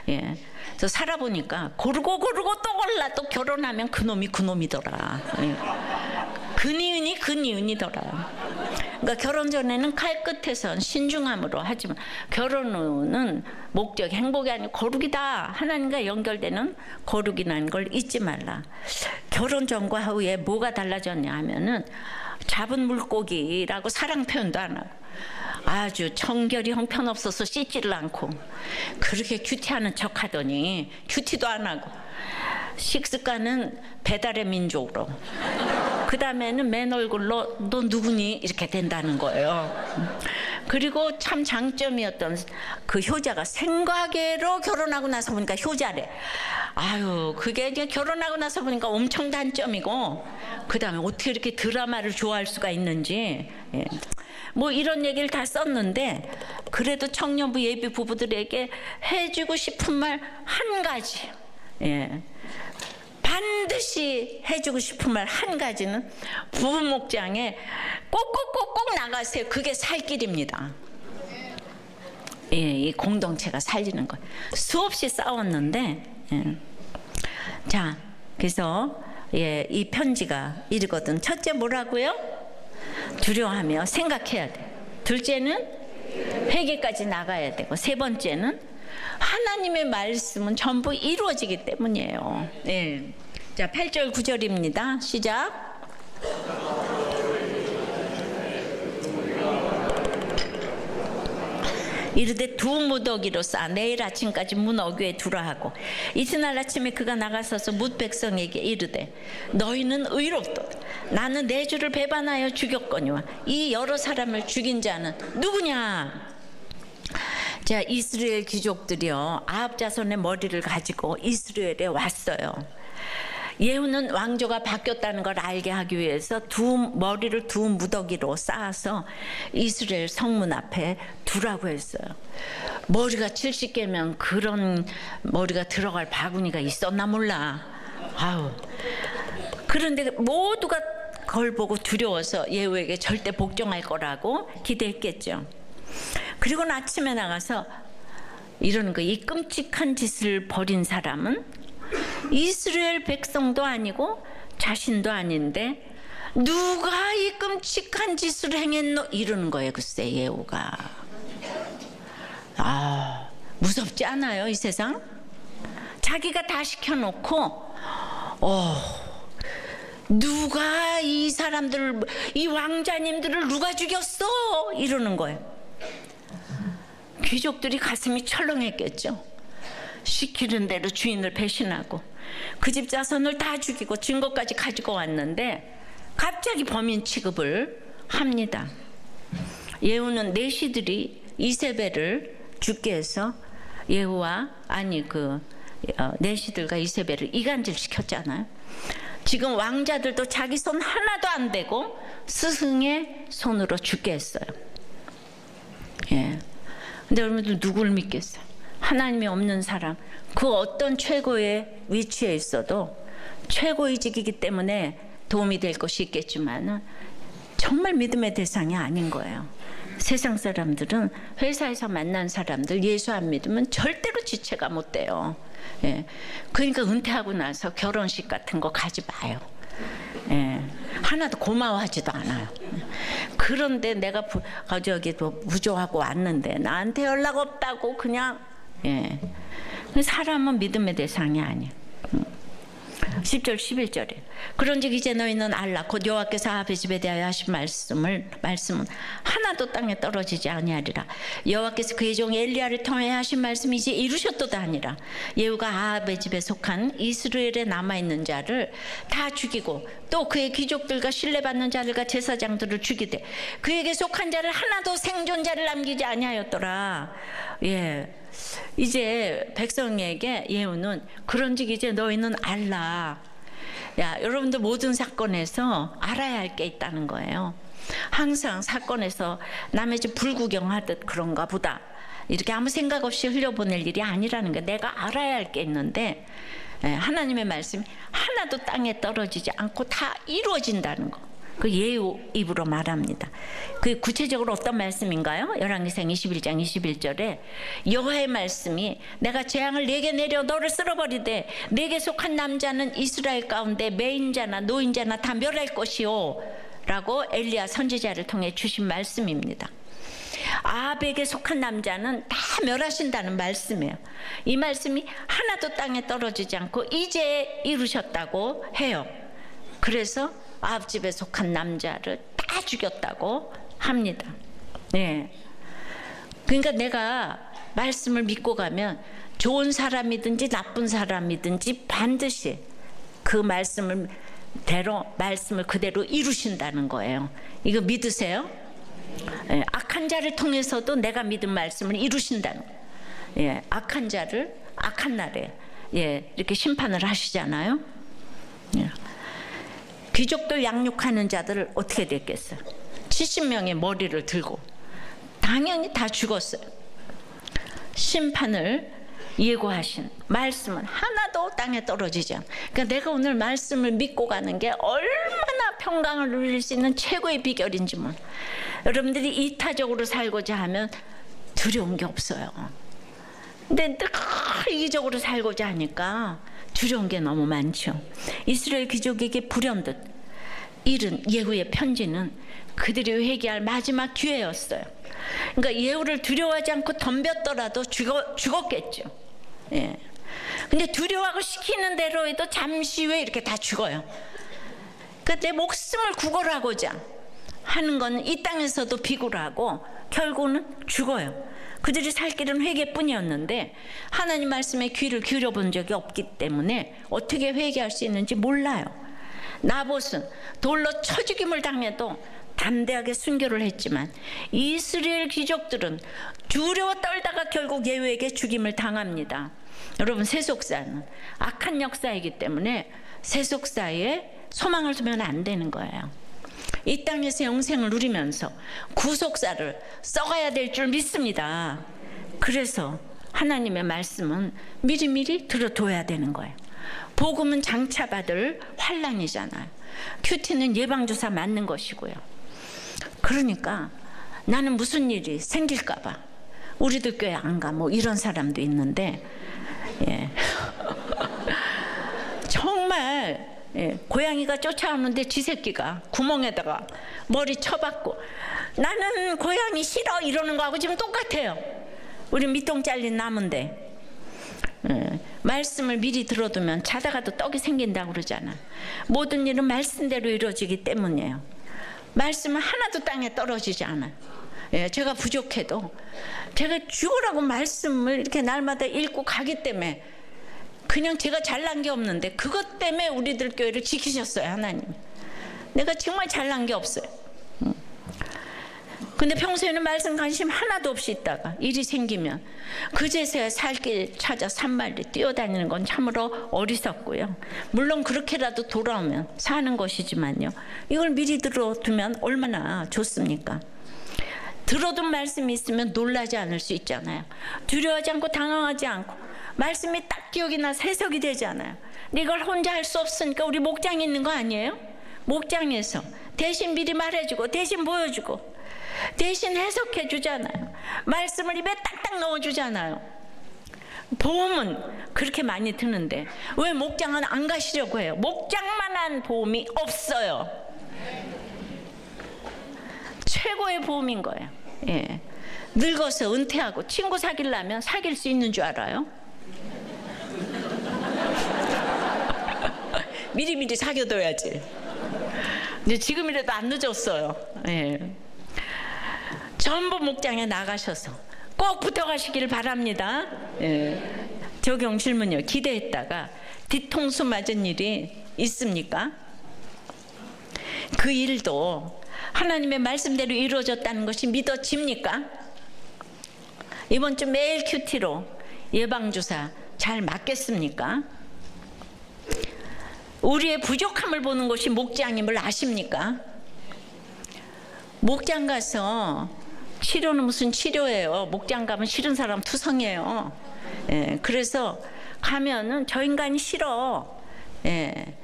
예. 그래서 살아보니까 고르고 또 골라 또 결혼하면 그놈이더라. 예. 근이은이더라. 그러니까 결혼 전에는 칼끝에선 신중함으로 하지만 결혼 후는 목적 행복이 아니고 거룩이다. 하나님과 연결되는 거룩이라는 걸 잊지 말라. 결혼 전과 후에 뭐가 달라졌냐 하면은 잡은 물고기라고 사랑 표현도 안 하고 아주 청결이 형편없어서 씻지를 않고 그렇게 큐티하는 척 하더니 큐티도 안 하고 식습관은 배달의 민족으로 그 다음에는 맨 얼굴로 너 누구니 이렇게 된다는 거예요. 그리고 참 장점이었던 그 효자가 생과계로 결혼하고 나서 보니까 효자래. 아유 그게 이제 결혼하고 나서 보니까 엄청 단점이고 그 다음에 어떻게 이렇게 드라마를 좋아할 수가 있는지, 예. 뭐 이런 얘기를 다 썼는데 그래도 청년부 예비 부부들에게 해주고 싶은 말 한 가지, 예. 반드시 해주고 싶은 말 한 가지는 부부 목장에 꼭꼭 나가세요. 그게 살 길입니다. 예, 이 공동체가 살리는 거예요. 수없이 싸웠는데, 예. 자, 그래서 예, 이 편지가 이르거든. 첫째 뭐라고요? 두려워하며 생각해야 돼. 둘째는 회개까지 나가야 되고, 세 번째는 하나님의 말씀은 전부 이루어지기 때문이에요. 예. 자, 8절 9절입니다. 시작. 이르되 두 무더기로 싸 내일 아침까지 문 어귀에 두라 하고 이튿날 아침에 그가 나가서서 뭇 백성에게 이르되 너희는 의롭도다. 나는 내 주를 배반하여 죽였거니와 이 여러 사람을 죽인 자는 누구냐? 자, 이스라엘 귀족들이요 아합 자손의 머리를 가지고 이스라엘에 왔어요. 예후는 왕조가 바뀌었다는 걸 알게 하기 위해서 머리를 두 무더기로 쌓아서 이스라엘 성문 앞에 두라고 했어요. 머리가 70개면 그런 머리가 들어갈 바구니가 있었나 몰라. 아우. 그런데 모두가 그걸 보고 두려워서 예후에게 절대 복종할 거라고 기대했겠죠. 그리고 아침에 나가서 이러는 거, 이 끔찍한 짓을 벌인 사람은 이스라엘 백성도 아니고 자신도 아닌데 누가 이 끔찍한 짓을 행했노? 이러는 거예요. 글쎄 예후가. 아, 무섭지 않아요? 이 세상? 자기가 다 시켜놓고 누가 이 사람들을, 이 왕자님들을 누가 죽였어? 이러는 거예요. 귀족들이 가슴이 철렁했겠죠. 시키는 대로 주인을 배신하고 그 집 자손을 다 죽이고 증거까지 가지고 왔는데 갑자기 범인 취급을 합니다. 예후는 내시들이 이세벨을 죽게 해서 내시들과 이세벨을 이간질 시켰잖아요. 지금 왕자들도 자기 손 하나도 안 대고 스승의 손으로 죽게 했어요. 예. 근데 여러분들 누구를 믿겠어요? 하나님이 없는 사람, 그 어떤 최고의 위치에 있어도 최고의직이기 때문에 도움이 될 것이 있겠지만 정말 믿음의 대상이 아닌 거예요. 세상 사람들은, 회사에서 만난 사람들 예수 안 믿으면 절대로 지체가 못 돼요. 예. 그러니까 은퇴하고 나서 결혼식 같은 거 가지 마요. 예. 하나도 고마워하지도 않아요. 그런데 내가 부조하고 왔는데 나한테 연락 없다고 그냥, 예. 사람은 믿음의 대상이 아니에요. 10절 11절에 그런즉 이제 너희는 알라 곧 여호와께서 아합의 집에 대하여 하신 말씀은 하나도 땅에 떨어지지 아니하리라. 여호와께서 그의 종 엘리야를 통해 하신 말씀이 이제 이루셨도다 하니라. 예후가 아합의 집에 속한 이스라엘에 남아있는 자를 다 죽이고 또 그의 귀족들과 신뢰받는 자들과 제사장들을 죽이되 그에게 속한 자를 하나도 생존자를 남기지 아니하였더라. 예, 이제 백성에게 예후는 그런즉 이제 너희는 알라. 야, 여러분들 모든 사건에서 알아야 할 게 있다는 거예요. 항상 사건에서 남의 집 불구경하듯 그런가 보다 이렇게 아무 생각 없이 흘려보낼 일이 아니라는 거. 내가 알아야 할 게 있는데 하나님의 말씀이 하나도 땅에 떨어지지 않고 다 이루어진다는 거. 그 예후 입으로 말합니다. 그 구체적으로 어떤 말씀인가요? 열왕기상 21장 21절에 여호와의 말씀이 내가 재앙을 네게 내려 너를 쓸어버리되 네게 속한 남자는 이스라엘 가운데 매인자나 노인자나 다 멸할 것이요 라고 엘리야 선지자를 통해 주신 말씀입니다. 아합에게 속한 남자는 다 멸하신다는 말씀이에요. 이 말씀이 하나도 땅에 떨어지지 않고 이제 이루셨다고 해요. 그래서 아합 집에 속한 남자를 다 죽였다고 합니다. 네. 그러니까 내가 말씀을 믿고 가면 좋은 사람이든지 나쁜 사람이든지 반드시 그 말씀을 그대로 이루신다는 거예요. 이거 믿으세요? 예, 악한 자를 통해서도 내가 믿은 말씀을 이루신다는 거예요. 예, 악한 자를 악한 날에 이렇게 심판을 하시잖아요. 예. 귀족들 양육하는 자들을 어떻게 됐겠어요? 70명의 머리를 들고 당연히 다 죽었어요. 심판을 예고하신 말씀은 하나도 땅에 떨어지지 않아. 그러니까 내가 오늘 말씀을 믿고 가는 게 얼마나 평강을 누릴 수 있는 최고의 비결인지 몰라. 여러분들이 이타적으로 살고자 하면 두려운 게 없어요. 근데 늘 이기적으로 살고자 하니까 두려운 게 너무 많죠. 이스라엘 귀족에게 불현듯 이른 예후의 편지는 그들이 회개할 마지막 기회였어요. 그러니까 예후를 두려워하지 않고 덤볐더라도 죽었겠죠. 예. 근데 두려워하고 시키는 대로 해도 잠시 후에 이렇게 다 죽어요. 그러니까 내 목숨을 구걸하고자 하는 건 이 땅에서도 비굴하고 결국은 죽어요. 그들이 살 길은 회개뿐이었는데 하나님 말씀에 귀를 기울여 본 적이 없기 때문에 어떻게 회개할 수 있는지 몰라요. 나봇은 돌로 쳐 죽임을 당해도 담대하게 순교를 했지만 이스라엘 귀족들은 두려워 떨다가 결국 예후에게 죽임을 당합니다. 여러분, 세속사는 악한 역사이기 때문에 세속사에 소망을 두면 안 되는 거예요. 이 땅에서 영생을 누리면서 구속사를 써가야 될 줄 믿습니다. 그래서 하나님의 말씀은 미리미리 들어둬야 되는 거예요. 복음은 장차 받을 환난이잖아요. 큐티는 예방주사 맞는 것이고요. 그러니까 나는 무슨 일이 생길까 봐 우리들 교회 안 가, 뭐 이런 사람도 있는데 정말 고양이가 쫓아오는데 지 새끼가 구멍에다가 머리 쳐박고 나는 고양이 싫어 이러는 거하고 지금 똑같아요. 우리 밑동 잘린 나무인데 말씀을 미리 들어두면 자다가도 떡이 생긴다고 그러잖아. 모든 일은 말씀대로 이루어지기 때문이에요. 말씀은 하나도 땅에 떨어지지 않아요. 제가 부족해도 제가 죽으라고 말씀을 이렇게 날마다 읽고 가기 때문에 그냥 제가 잘난 게 없는데 그것 때문에 우리들 교회를 지키셨어요, 하나님. 내가 정말 잘난 게 없어요. 근데 평소에는 말씀 관심 하나도 없이 있다가 일이 생기면 그제서야 살 길 찾아 산만리 뛰어다니는 건 참으로 어리석고요. 물론 그렇게라도 돌아오면 사는 것이지만요. 이걸 미리 들어두면 얼마나 좋습니까? 들어둔 말씀이 있으면 놀라지 않을 수 있잖아요. 두려워하지 않고 당황하지 않고 말씀이 딱 기억이 나 해석이 되잖아요. 근데 이걸 혼자 할 수 없으니까 우리 목장이 있는 거 아니에요? 목장에서 대신 미리 말해주고 대신 보여주고 대신 해석해 주잖아요. 말씀을 입에 딱딱 넣어주잖아요. 보험은 그렇게 많이 드는데 왜 목장은 안 가시려고 해요? 목장만한 보험이 없어요. 최고의 보험인 거예요. 늙어서 은퇴하고 친구 사귀려면 사귈 수 있는 줄 알아요? 미리미리 사겨둬야지. 근데 지금이라도 안 늦었어요. 예. 전부 목장에 나가셔서 꼭 붙어가시길 바랍니다. 예. 적용 질문이요. 기대했다가 뒤통수 맞은 일이 있습니까? 그 일도 하나님의 말씀대로 이루어졌다는 것이 믿어집니까? 이번 주 매일 큐티로 예방주사 잘 맞겠습니까? 우리의 부족함을 보는 것이 목장임을 아십니까? 목장 가서 치료는 무슨 치료예요. 목장 가면 싫은 사람 투성이에요. 예, 그래서 가면은 저 인간이 싫어. 예,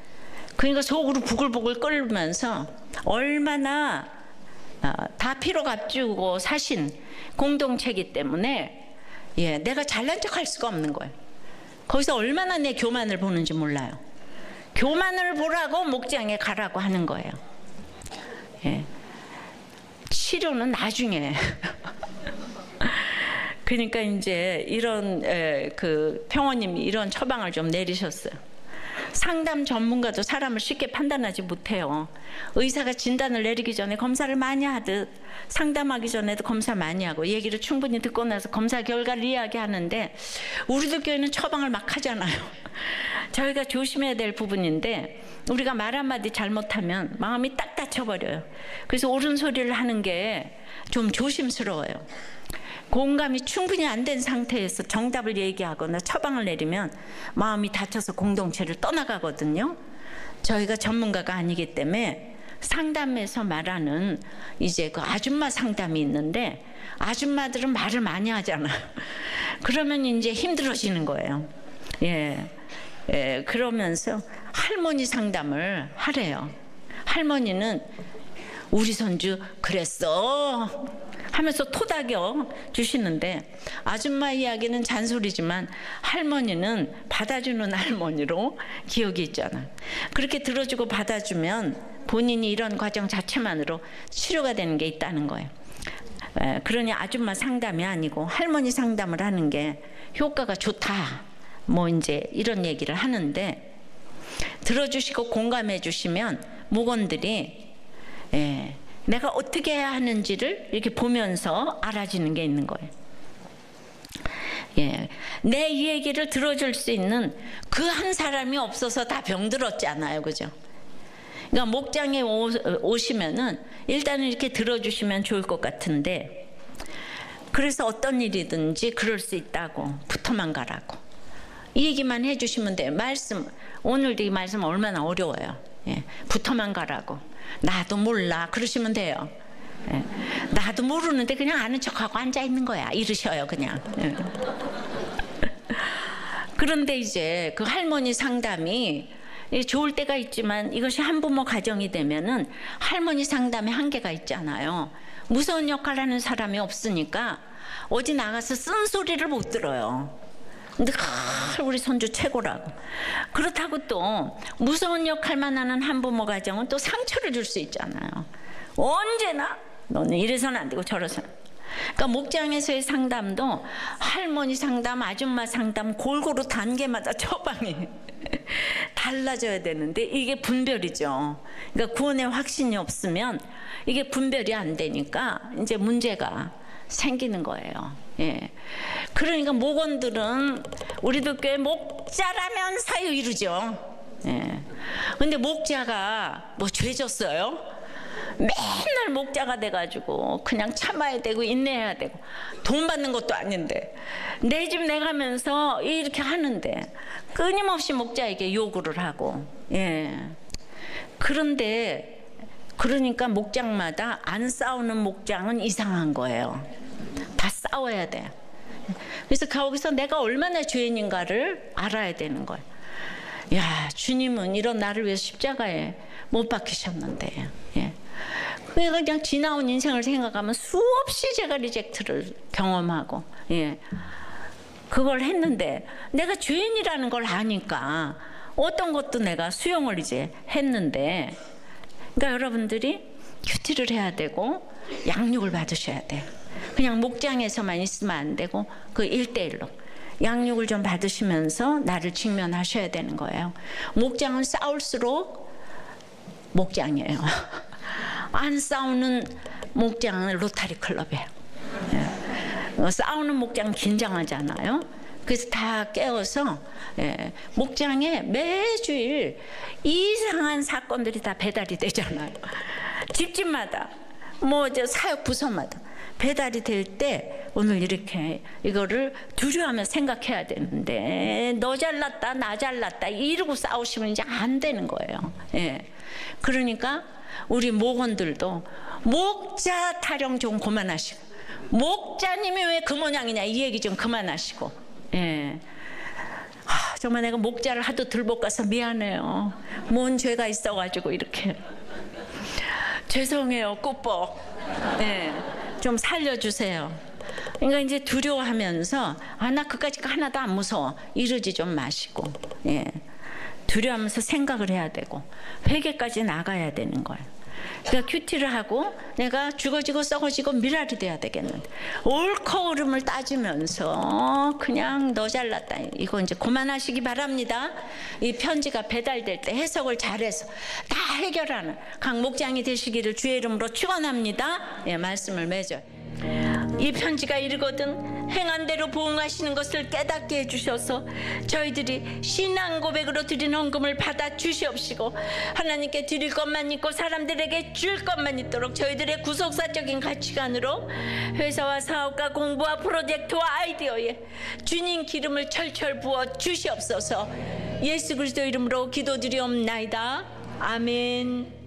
그러니까 속으로 부글부글 끓으면서 얼마나 다 피로 값주고 사신 공동체이기 때문에 예, 내가 잘난 척할 수가 없는 거예요. 거기서 얼마나 내 교만을 보는지 몰라요. 교만을 보라고 목장에 가라고 하는 거예요. 예. 치료는 나중에. 그러니까 이제 이런 그 평원님이 이런 처방을 좀 내리셨어요. 상담 전문가도 사람을 쉽게 판단하지 못해요. 의사가 진단을 내리기 전에 검사를 많이 하듯 상담하기 전에도 검사 많이 하고 얘기를 충분히 듣고 나서 검사 결과를 이야기하는데 우리들 교회는 처방을 막 하잖아요. 저희가 조심해야 될 부분인데 우리가 말 한마디 잘못하면 마음이 딱 다쳐버려요. 그래서 옳은 소리를 하는 게 좀 조심스러워요. 공감이 충분히 안 된 상태에서 정답을 얘기하거나 처방을 내리면 마음이 다쳐서 공동체를 떠나가거든요. 저희가 전문가가 아니기 때문에 상담에서 말하는 이제 그 아줌마 상담이 있는데 아줌마들은 말을 많이 하잖아요. 그러면 이제 힘들어지는 거예요. 예, 예, 그러면서 할머니 상담을 하래요. 할머니는 우리 손주 그랬어 하면서 토닥여 주시는데 아줌마 이야기는 잔소리지만 할머니는 받아주는 할머니로 기억이 있잖아. 그렇게 들어주고 받아주면 본인이 이런 과정 자체만으로 치료가 되는 게 있다는 거예요. 그러니 아줌마 상담이 아니고 할머니 상담을 하는 게 효과가 좋다. 뭐 이제 이런 얘기를 하는데 들어주시고 공감해 주시면 목원들이 내가 어떻게 해야 하는지를 이렇게 보면서 알아지는 게 있는 거예요. 예, 내 얘기를 들어줄 수 있는 그 한 사람이 없어서 다 병들었잖아요, 그죠? 그러니까 목장에 오시면은 일단은 이렇게 들어주시면 좋을 것 같은데, 그래서 어떤 일이든지 그럴 수 있다고 붙어만 가라고 이 얘기만 해주시면 돼요. 말씀 오늘도 이 말씀 얼마나 어려워요. 예, 붙어만 가라고. 나도 몰라 그러시면 돼요. 예, 나도 모르는데 그냥 아는 척하고 앉아 있는 거야 이러셔요 그냥. 예. 그런데 이제 그 할머니 상담이 좋을 때가 있지만 이것이 한부모 가정이 되면은 할머니 상담에 한계가 있잖아요. 무서운 역할을 하는 사람이 없으니까 어디 나가서 쓴소리를 못 들어요. 근데 우리 손주 최고라고. 그렇다고 또 무서운 역할만 하는 한부모 가정은 또 상처를 줄 수 있잖아요. 언제나 너는 이래서는 안 되고 저래서는. 그러니까 목장에서의 상담도 할머니 상담, 아줌마 상담 골고루 단계마다 처방이 달라져야 되는데 이게 분별이죠. 그러니까 구원의 확신이 없으면 이게 분별이 안 되니까 이제 문제가 생기는 거예요. 예. 그러니까 목원들은 우리도 꽤 목자라면서요 이러죠. 예. 근데 목자가 뭐 죄졌어요? 맨날 목자가 돼가지고 그냥 참아야 되고 인내해야 되고 돈 받는 것도 아닌데 내 집 내가면서 이렇게 하는데 끊임없이 목자에게 요구를 하고. 예. 그런데 그러니까 목장마다 안 싸우는 목장은 이상한 거예요. 다 싸워야 돼. 그래서 거기서 내가 얼마나 죄인인가를 알아야 되는 거예요. 야, 주님은 이런 나를 위해서 십자가에 못 박히셨는데. 예. 그냥 지나온 인생을 생각하면 수없이 제가 리젝트를 경험하고, 예, 그걸 했는데 내가 죄인이라는 걸 아니까 어떤 것도 내가 수용을 이제 했는데, 그러니까 여러분들이 큐티를 해야 되고 양육을 받으셔야 돼요. 그냥 목장에서만 있으면 안 되고 그 1:1로 양육을 좀 받으시면서 나를 직면하셔야 되는 거예요. 목장은 싸울수록 목장이에요. 안 싸우는 목장은 로타리 클럽이에요. 싸우는 목장 긴장하잖아요. 그래서 다 깨워서 목장에 매주일 이상한 사건들이 다 배달이 되잖아요. 집집마다 뭐 저 사역 부서마다 배달이 될 때 오늘 이렇게 이거를 두려워하며 생각해야 되는데 너 잘났다 나 잘났다 이러고 싸우시면 이제 안 되는 거예요. 그러니까 우리 목원들도 목자 타령 좀 그만하시고 목자님이 왜 그 모양이냐 이 얘기 좀 그만하시고 정말 내가 목자를 하도 들볶아서 미안해요. 뭔 죄가 있어가지고 이렇게 죄송해요 꾸뻑. 좀 살려주세요. 그러니까 이제 두려워하면서 나 그까짓 거 하나도 안 무서워 이러지 좀 마시고 두려워하면서 생각을 해야 되고 회개까지 나가야 되는 거예요. 그러니까 큐티를 하고 내가 죽어지고 썩어지고 미랄이 돼야 되겠는데 옳고 그름을 따지면서 그냥 너 잘났다 이거 이제 그만하시기 바랍니다. 이 편지가 배달될 때 해석을 잘해서 다 해결하는 각 목장이 되시기를 주의 이름으로 축원합니다. 말씀을 맺어요. 이 편지가 이르거든 행한 대로 보응하시는 것을 깨닫게 해주셔서 저희들이 신앙 고백으로 드린 헌금을 받아 주시옵시고 하나님께 드릴 것만 있고 사람들에게 줄 것만 있도록 저희들의 구속사적인 가치관으로 회사와 사업과 공부와 프로젝트와 아이디어에 주님 기름을 철철 부어 주시옵소서. 예수 그리스도 이름으로 기도드리옵나이다. 아멘.